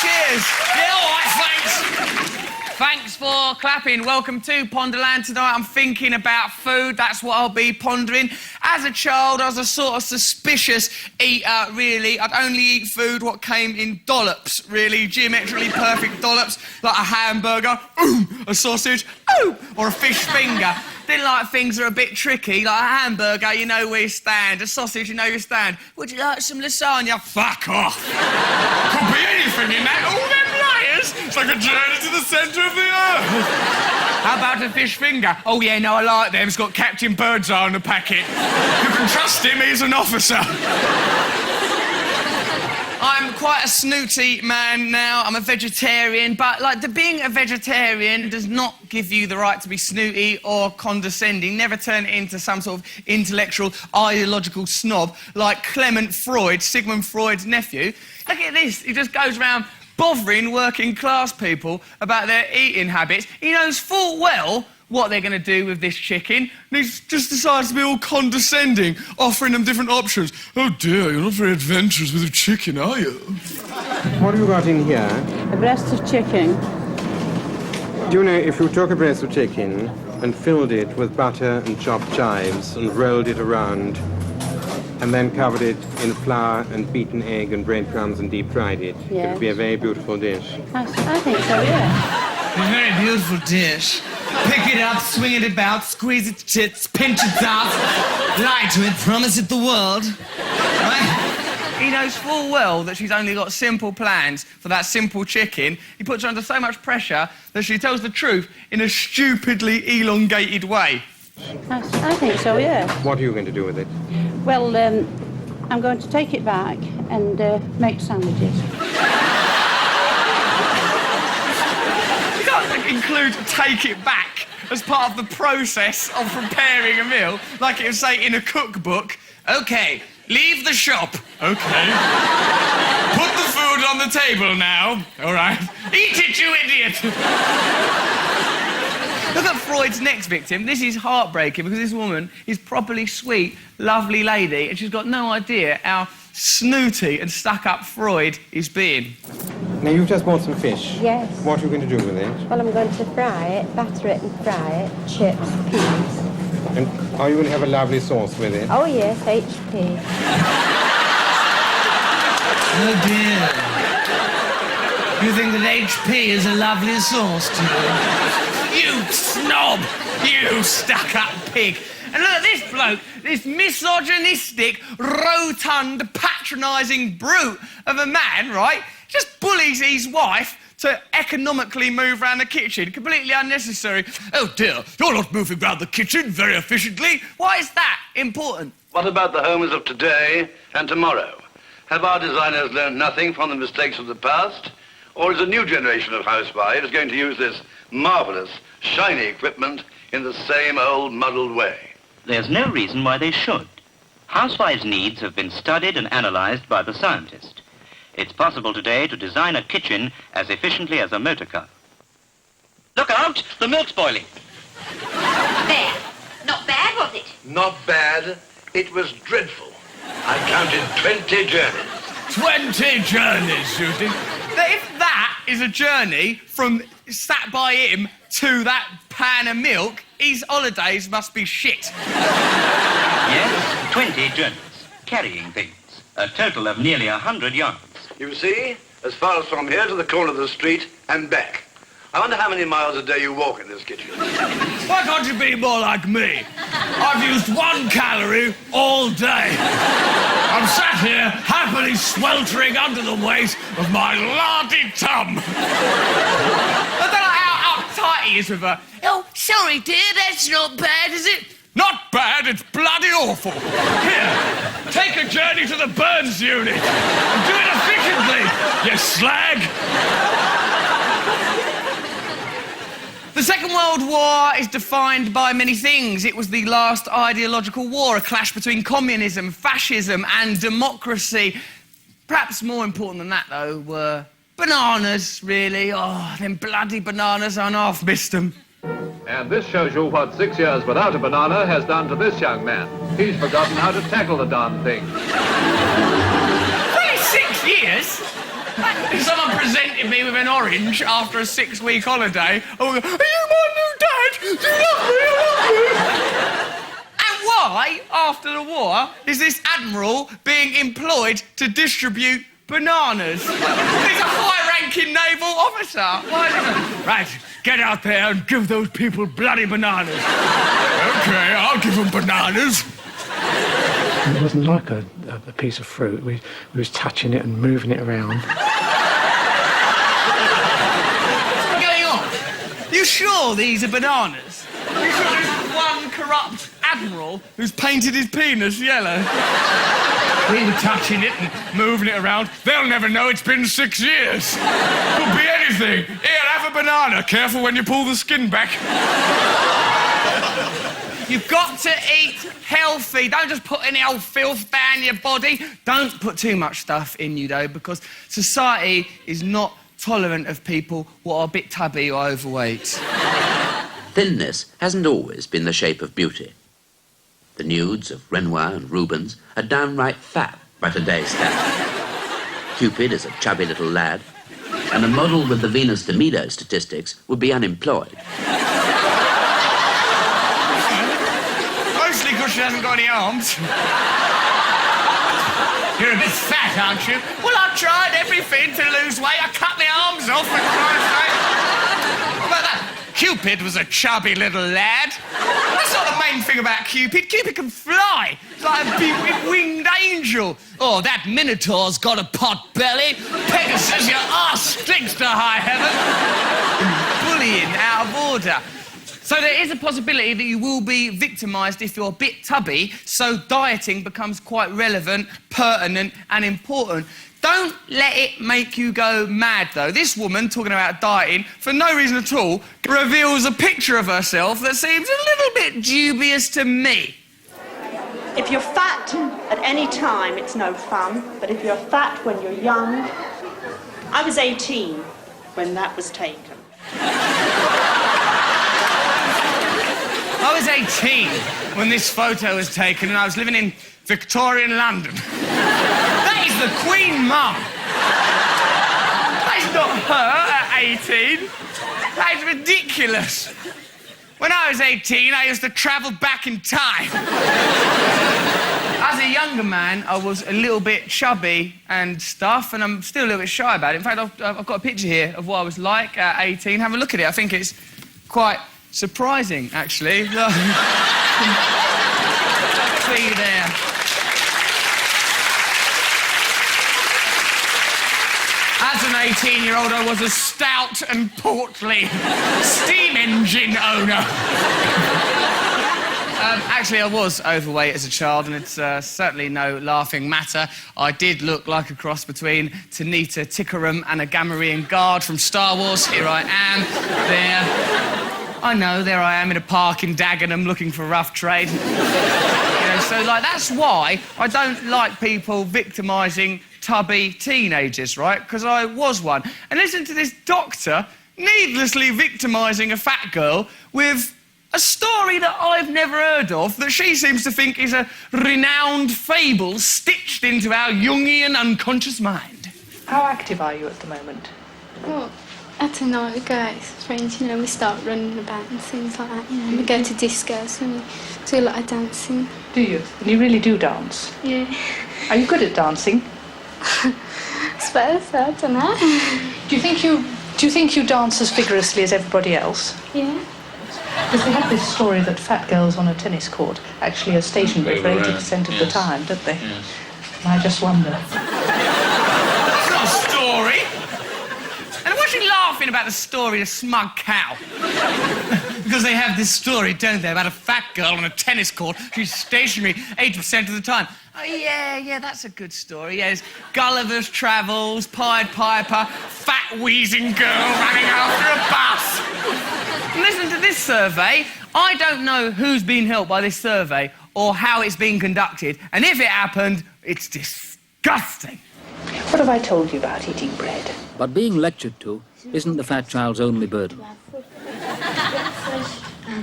cheers. Yeah, all right, thanks. Thanks for clapping. Welcome to Ponderland tonight. I'm thinking about food. That's what I'll be pondering. As a child, I was a sort of suspicious eater, really. I'd only eat food what came in dollops, really. Geometrically perfect dollops, like a hamburger, a sausage, or a fish finger. Didn't like things that are a bit tricky, like a hamburger, you know where you stand. A sausage, you know you stand. Would you like some lasagna? Fuck off. Could be anything in that. All them layers. It's like a journey to the centre of the earth. How about a fish finger? Oh, yeah, no, I like them. It's got Captain Birdseye on the packet. You can trust him, he's an officer. I'm quite a snooty man now. I'm a vegetarian, but, being a vegetarian does not give you the right to be snooty or condescending. Never turn it into some sort of intellectual, ideological snob like Clement Freud, Sigmund Freud's nephew. Look at this. He just goes around bothering working-class people about their eating habits. He knows full well what they're going to do with this chicken, and he just decides to be all condescending, offering them different options. Oh dear, you're not very adventurous with a chicken, are you? What have you got in here? A breast of chicken. Do you know, if you took a breast of chicken and filled it with butter and chopped chives and rolled it around and then covered it in flour and beaten egg and breadcrumbs and deep-fried it, it would be a very beautiful dish. I think so, yeah. A very beautiful dish. Pick it up, swing it about, squeeze its tits, pinch its ass, lie to it, promise it the world. Right? He knows full well that she's only got simple plans for that simple chicken. He puts her under so much pressure that she tells the truth in a stupidly elongated way. I think so, yeah. What are you going to do with it? Well, I'm going to take it back and make sandwiches. You can't include take it back as part of the process of preparing a meal, like it would say in a cookbook. OK, leave the shop. OK. Put the food on the table now. All right. Eat it, you idiot! Look at Freud's next victim. This is heartbreaking because this woman is properly sweet, lovely lady, and she's got no idea how snooty and stuck-up Freud is being. Now, you've just bought some fish. Yes. What are you going to do with it? Well, I'm going to fry it, batter it and fry it, chips, peas. And are you going to have a lovely sauce with it? Oh, yes, HP. Oh, dear. You think that HP is a lovely sauce to you? You snob! You stuck-up pig! And look at this bloke, this misogynistic, rotund, patronising brute of a man, right? Just bullies his wife to economically move around the kitchen. Completely unnecessary. Oh, dear, you're not moving around the kitchen very efficiently. Why is that important? What about the homes of today and tomorrow? Have our designers learned nothing from the mistakes of the past? Or is a new generation of housewives going to use this marvellous, shiny equipment in the same old, muddled way? There's no reason why they should. Housewives' needs have been studied and analyzed by the scientist. It's possible today to design a kitchen as efficiently as a motor car. Look out! The milk's boiling. There. Not bad, was it? Not bad. It was dreadful. I counted 20 journeys. 20 journeys, you think? Now, if that is a journey from sat by him to that pan of milk, his holidays must be shit. Yes, 20 journeys, carrying things. A total of nearly 100 yards. You see, as far as from here to the corner of the street and back. I wonder how many miles a day you walk in this kitchen. Why can't you be more like me? I've used 1 calorie all day. I'm sat here happily sweltering under the weight of my lardy tum. I don't know how uptight he is with her. Oh, sorry, dear, that's not bad, is it? Not bad, it's bloody awful. Here, take a journey to the Burns unit and do it efficiently, you slag. The Second World War is defined by many things. It was the last ideological war, a clash between communism, fascism and democracy. Perhaps more important than that, though, were bananas, really. Oh, them bloody bananas, I know I've missed them. And this shows you what 6 years without a banana has done to this young man. He's forgotten how to tackle the darn thing. Only 6 6 years? If someone presented me with an orange after a 6-week holiday, I would go, are you my new dad? Do you love me? I love you. And why, after the war, is this admiral being employed to distribute bananas? He's a high-ranking naval officer. Why is it? Right, get out there and give those people bloody bananas. OK, I'll give them bananas. It wasn't like a piece of fruit. We was touching it and moving it around. What's going on? You sure these are bananas? You sure there's one corrupt admiral who's painted his penis yellow? We were touching it and moving it around. They'll never know it's been 6 years. Could be anything. Here, have a banana. Careful when you pull the skin back. You've got to eat healthy. Don't just put any old filth down your body. Don't put too much stuff in you, though, because society is not tolerant of people who are a bit tubby or overweight. Thinness hasn't always been the shape of beauty. The nudes of Renoir and Rubens are downright fat by today's standards. Cupid is a chubby little lad, and a model with the Venus de Milo statistics would be unemployed. Mostly because she hasn't got any arms. You're a bit fat, aren't you? Well, I've tried everything to lose weight. I cut my arms off, for Christ's sake. What about that? Cupid was a chubby little lad. That's not the main thing about Cupid. Cupid can fly. It's like a winged angel. Oh, that Minotaur's got a pot belly. Pegasus, your arse stinks to high heaven. Bullying out of order. So there is a possibility that you will be victimised if you're a bit tubby, so dieting becomes quite relevant, pertinent and important. Don't let it make you go mad, though. This woman, talking about dieting, for no reason at all, reveals a picture of herself that seems a little bit dubious to me. If you're fat at any time, it's no fun. But if you're fat when you're young... I was 18 when that was taken. I was 18 when this photo was taken and I was living in Victorian London. That is the Queen Mum. That's not her at 18. That is ridiculous. When I was 18, I used to travel back in time. As a younger man, I was a little bit chubby and stuff, and I'm still a little bit shy about it. In fact, I've got a picture here of what I was like at 18. Have a look at it. I think it's quite surprising, actually. See there. As an 18-year-old, I was a stout and portly steam engine owner. Actually, I was overweight as a child, and it's certainly no laughing matter. I did look like a cross between Tanita Tikaram and a Gamorrean guard from Star Wars. Here I am, there. I know, there I am in a park in Dagenham looking for rough trade. You know, so, like, that's why I don't like people victimising tubby teenagers, right? Because I was one. And listen to this doctor needlessly victimising a fat girl with a story that I've never heard of that she seems to think is a renowned fable stitched into our Jungian unconscious mind. How active are you at the moment? Well, I don't know, we go out with friends, you know, we start running about and things like that, you know, we go to discos and we do a lot of dancing. Do you? And you really do dance? Yeah. Are you good at dancing? I suppose so, I don't know. Do you think you dance as vigorously as everybody else? Yeah. Because they have this story that fat girls on a tennis court actually are stationary for 80% of the time, don't they? Yes. And I just wonder. That's not a story. And what's she laughing about the story of Smug Cow? Because they have this story, don't they, about a fat girl on a tennis court. She's stationary 80% of the time. Oh, yeah, that's a good story. Yeah, there's Gulliver's Travels, Pied Piper, fat wheezing girl running after a bus. Listen to this survey. I don't know who's been helped by this survey or how it's been conducted, and if it happened, it's disgusting. What have I told you about eating bread? But being lectured to isn't the fat child's only burden.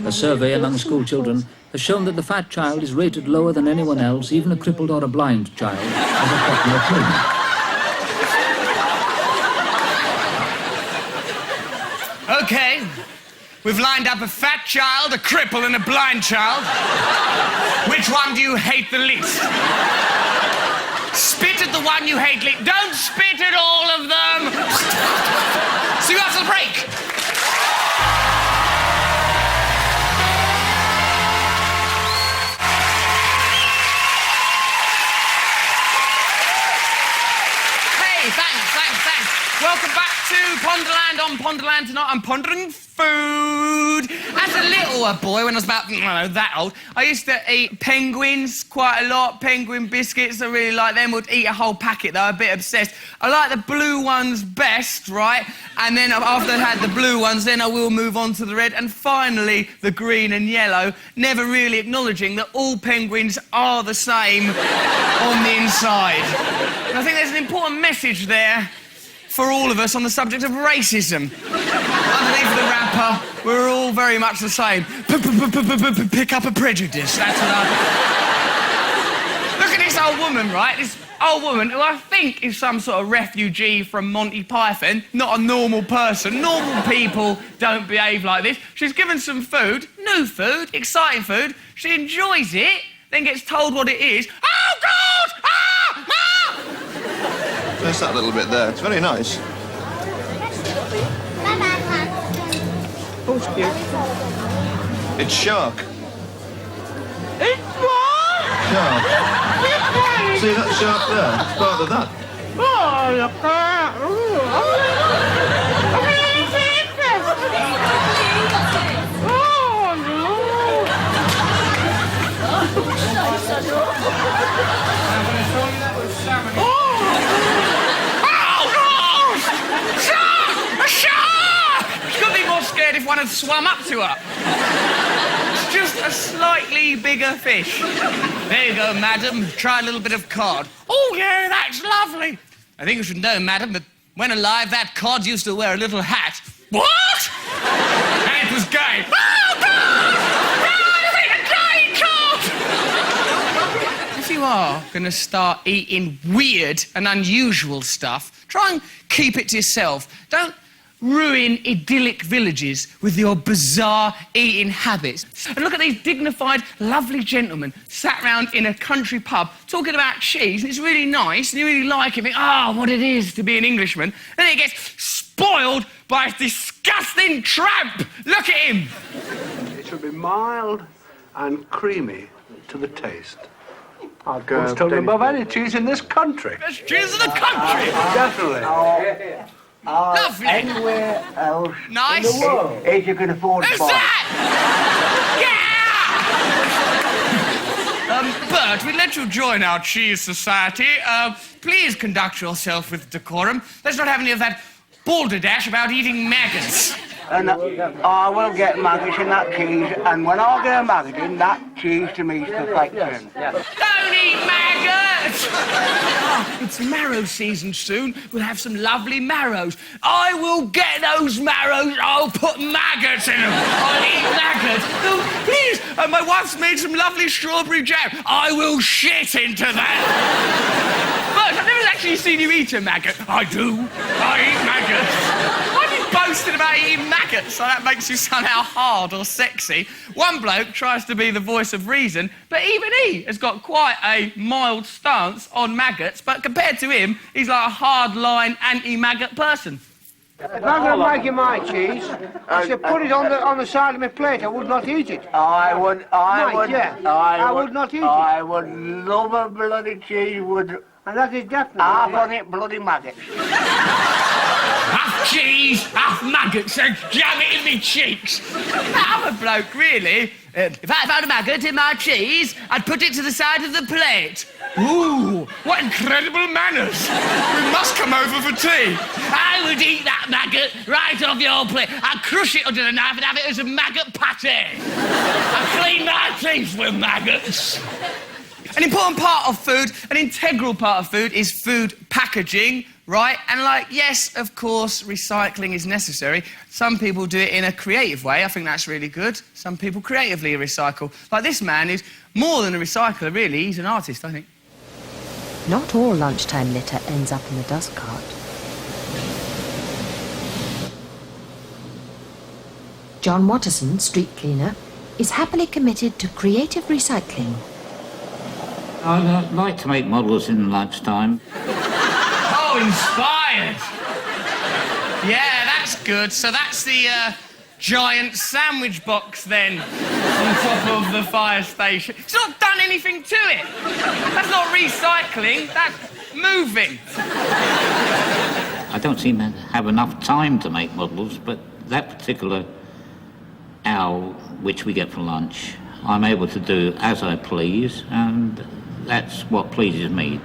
A survey among school children has shown that the fat child is rated lower than anyone else, even a crippled or a blind child, as a popular Okay. We've lined up a fat child, a cripple, and a blind child. Which one do you hate the least? Spit at the one you hate least. Don't spit at all of them! See you after the break. Thanks. Welcome back to Ponderland. On Ponderland tonight, I'm pondering food. As a little boy, when I was about, I don't know, that old, I used to eat penguins quite a lot. Penguin biscuits, I really like them. Would eat a whole packet, though, a bit obsessed. I like the blue ones best, right? And then after I had the blue ones, then I will move on to the red. And finally, the green and yellow, never really acknowledging that all penguins are the same on the inside. And I think there's an important message there for all of us on the subject of racism. Underneath the wrapper, we're all very much the same. Pick up a prejudice, that's what I... Look at this old woman, right? This old woman who I think is some sort of refugee from Monty Python, not a normal person. Normal people don't behave like this. She's given some food, new food, exciting food. She enjoys it, then gets told what it is. Oh, God! Ah! Ah! There's that little bit there. It's very nice. Oh, it's cute. It's shark. It's what? Shark. See that shark there? It's part of that. Oh, look at that. If one had swum up to her. It's just a slightly bigger fish. There you go, madam. Try a little bit of cod. Oh, yeah, that's lovely. I think you should know, madam, that when alive, that cod used to wear a little hat. What? And it was gay. Oh, God! No, if you are going to start eating weird and unusual stuff, try and keep it to yourself. Don't ruin idyllic villages with your bizarre eating habits. And look at these dignified, lovely gentlemen sat round in a country pub talking about cheese, and it's really nice, and you really like it, think, what it is to be an Englishman, and then it gets spoiled by a disgusting tramp. Look at him. It should be mild and creamy to the taste. I'll go. It's totally above any cheese in this country. Best cheese in the country. Definitely. Lovely. Anywhere else nice. in the world, if you can afford to Who's buy. that? Yeah! Bert, we'd let you join our cheese society. Please conduct yourself with decorum. Let's not have any of that balderdash about eating maggots. And I will get maggots in that cheese, and when I get a maggot in, that cheese to me is perfection. Don't eat maggots! It's marrow season soon. We'll have some lovely marrows. I will get those marrows. I'll put maggots in them. I'll eat maggots. No, please. My wife's made some lovely strawberry jam. I will shit into that. But I've never actually seen you eat a maggot. I do. I eat maggots. Why are you boasting about eating maggots? So that makes you somehow hard or sexy. One bloke tries to be the voice of reason, but even he has got quite a mild stance on maggots, but compared to him, he's like a hard-line, anti-maggot person. If I'm going to make you my cheese, I should put it on the side of my plate. I would not eat it. I would not eat it. I would love a bloody cheese, would. And that is definitely. Half on it, bloody maggots. Half cheese, half maggots, and jam it in me cheeks. I'm a bloke, really. If I found a maggot in my cheese, I'd put it to the side of the plate. Ooh, what incredible manners. We must come over for tea. I would eat that maggot right off your plate. I'd crush it under the knife and have it as a maggot patty. I'd clean my teeth with maggots. An important part of food, an integral part of food, is food packaging, right? And yes, of course, recycling is necessary. Some people do it in a creative way. I think that's really good. Some people creatively recycle. Like this man is more than a recycler, really. He's an artist, I think. Not all lunchtime litter ends up in the dust cart. John Watterson, street cleaner, is happily committed to creative recycling. I like to make models in lunchtime. Oh, inspired! Yeah, that's good. So that's the giant sandwich box then on top of the fire station. It's not done anything to it. That's not recycling, that's moving. I don't seem to have enough time to make models, but that particular owl, which we get for lunch, I'm able to do as I please, and that's what pleases me.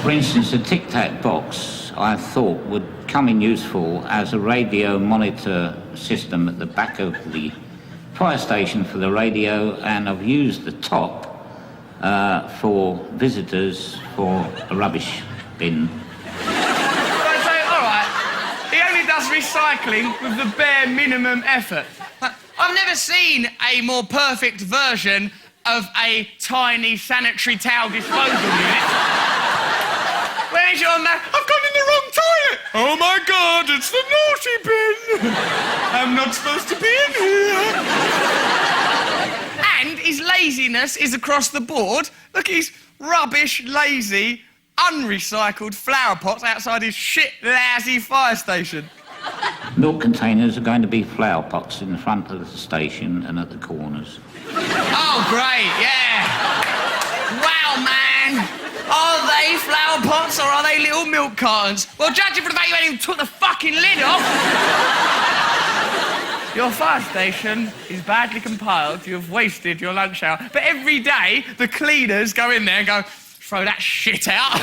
For instance, a tic-tac box I thought would come in useful as a radio monitor system at the back of the fire station for the radio, and I've used the top for visitors for a rubbish bin. He only does recycling with the bare minimum effort. I've never seen a more perfect version of a tiny sanitary towel disposal unit. Where's your man? I've gone in the wrong toilet! Oh my God, it's the naughty bin! I'm not supposed to be in here! And his laziness is across the board. Look, he's rubbish, lazy, unrecycled flower pots outside his shit, lousy fire station. Milk containers are going to be flower pots in the front of the station and at the corners. Oh, great, yeah. Wow, man. Are they flower pots or are they little milk cartons? Well, judging from the fact you ain't even took the fucking lid off. Your fire station is badly compiled. You have wasted your lunch hour. But every day, the cleaners go in there and go, throw that shit out.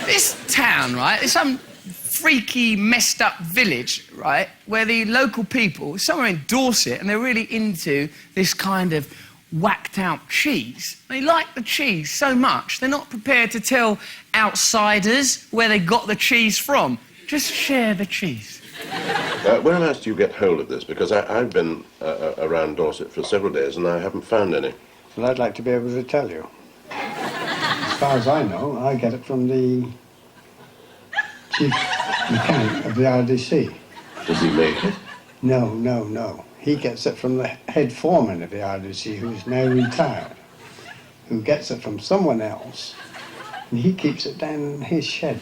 This town, right, there's some freaky, messed up village, right, where the local people, somewhere in Dorset, and they're really into this kind of whacked out cheese. They like the cheese so much, they're not prepared to tell outsiders where they got the cheese from. Just share the cheese. Whereabouts do you get hold of this? Because I've been around Dorset for several days and I haven't found any. Well, I'd like to be able to tell you. As far as I know, I get it from the chief mechanic of the RDC. Does he make it? No. He gets it from the head foreman of the RDC, who's now retired, who gets it from someone else, and he keeps it down in his shed.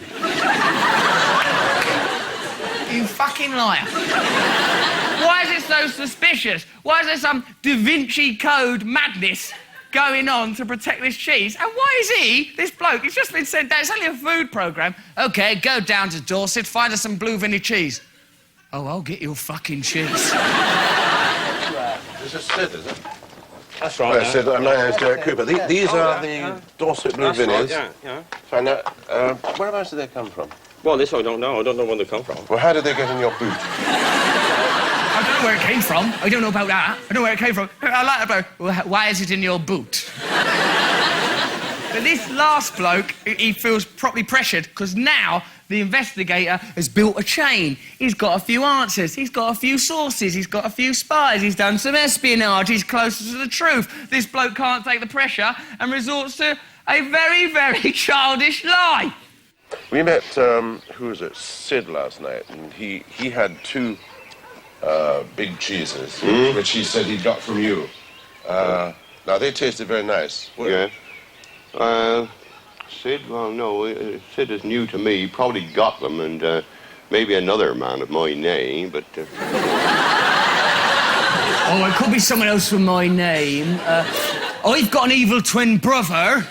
You fucking liar. Why is it so suspicious? Why is there some Da Vinci Code madness going on to protect this cheese? And why is he, this bloke, he's just been sent down, it's only a food programme. OK, go down to Dorset, find us some blue vinny cheese. Oh, I'll get your fucking cheese. This is Sid, is it? That's right. Well, Sid, my name's Derek Cooper. These are the Dorset blue vinnies. Right, yeah. Find out, whereabouts do they come from? Well, this I don't know. I don't know where they come from. Well, how did they get in your boot? I don't know where it came from. I don't know about that. I don't know where it came from. I like that bloke. Well, why is it in your boot? But this last bloke, he feels properly pressured because now the investigator has built a chain. He's got a few answers. He's got a few sources. He's got a few spies. He's done some espionage. He's closer to the truth. This bloke can't take the pressure and resorts to a very, very childish lie. We met, who was it, Sid last night, and he had two big cheeses, which he said he got from you. Now, they tasted very nice. Yeah. Sid, well, no, Sid is new to me. He probably got them, and maybe another man of my name, but... Oh, it could be someone else with my name. I've got an evil twin brother.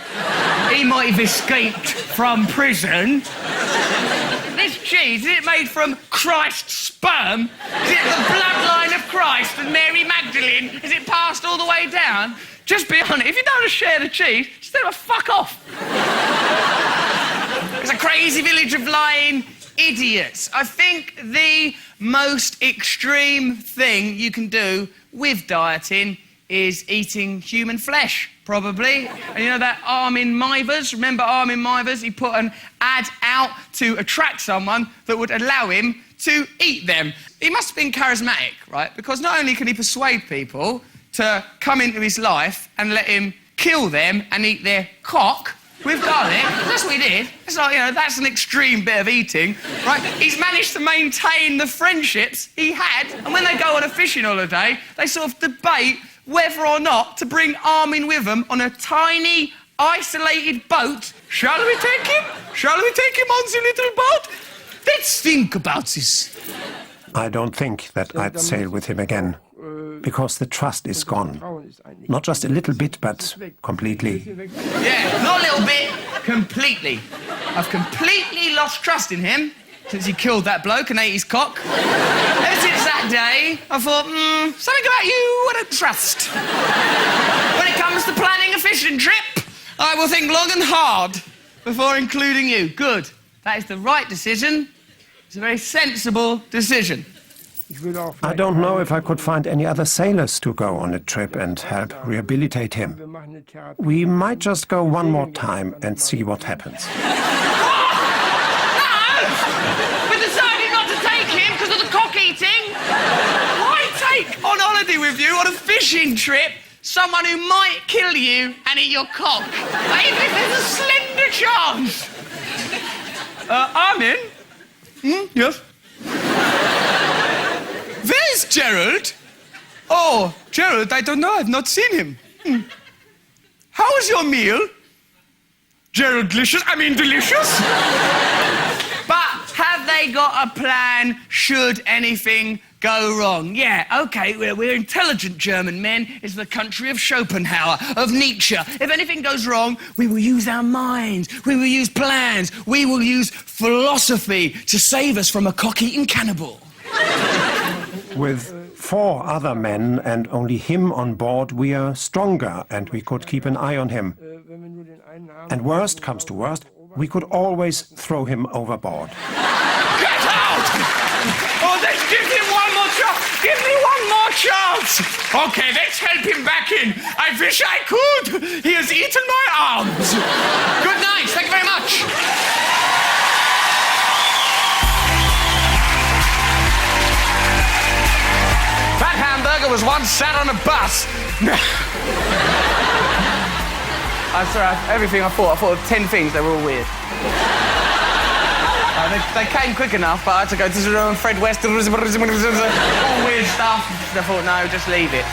He might have escaped from prison. This cheese, is it made from Christ's sperm? Is it the bloodline of Christ and Mary Magdalene? Is it passed all the way down? Just be honest, if you don't want to share the cheese, just tell them to fuck off. It's a crazy village of lying idiots. I think the most extreme thing you can do with dieting is eating human flesh, probably. And you know that Armin Mivers? Remember Armin Mivers? He put an ad out to attract someone that would allow him to eat them. He must have been charismatic, right? Because not only can he persuade people to come into his life and let him kill them and eat their cock, with garlic. That's what he did. It's like, you know, that's an extreme bit of eating, right? He's managed to maintain the friendships he had, and when they go on a fishing holiday, they sort of debate whether or not to bring Armin with them on a tiny, isolated boat. Shall we take him? Shall we take him on the little boat? Let's think about this. I don't think that I'd sail with him again, because the trust is gone. Not just a little bit, but completely. Yeah, not a little bit, completely. I've completely lost trust in him since he killed that bloke and ate his cock. Ever since that day, I thought, something about you I don't trust. When it comes to planning a fishing trip, I will think long and hard before including you. Good. That is the right decision. It's a very sensible decision. I don't know if I could find any other sailors to go on a trip and help rehabilitate him. We might just go one more time and see what happens. We decided not to take him because of the cock eating. Why take on holiday with you on a fishing trip someone who might kill you and eat your cock? Even if there's a slender chance. Armin? Yes? Where's Gerald? Oh, Gerald, I don't know. I've not seen him. How was your meal? Gerald, delicious. But have they got a plan should anything go wrong? Yeah, OK, we're intelligent German men. It's the country of Schopenhauer, of Nietzsche. If anything goes wrong, we will use our minds. We will use plans. We will use philosophy to save us from a cock-eating cannibal. With 4 other men and only him on board, we are stronger and we could keep an eye on him. And worst comes to worst, we could always throw him overboard. Get out! Oh, then give him one more chance. Give me one more chance. OK, let's help him back in. I wish I could. He has eaten my arms. Good night. Thank you very much. That hamburger was once sat on a bus. I'm sorry, everything I thought of 10 things, they were all weird. They came quick enough, but I had to go to Fred West, all weird stuff. I thought, no, just leave it.